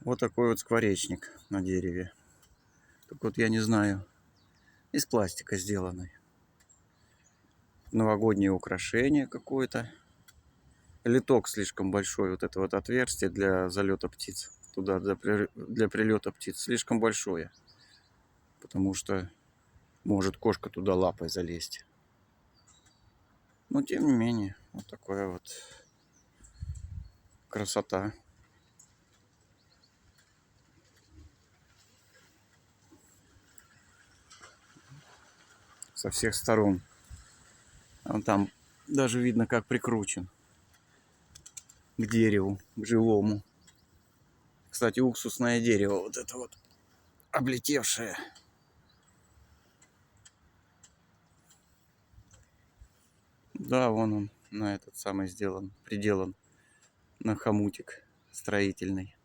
Вот такой вот скворечник на дереве. Так вот, я не знаю, из пластика сделанный. Новогоднее украшение какое-то. Литок слишком большой, вот это вот отверстие для залета птиц. Туда для прилета птиц слишком большое. Потому что может кошка туда лапой залезть. Но тем не менее, вот такая вот красота. Со всех сторон. А там даже видно, как прикручен к дереву, к живому. Кстати, уксусное дерево вот это вот облетевшее. Да, вон он на этот самый сделан, приделан на хомутик строительный.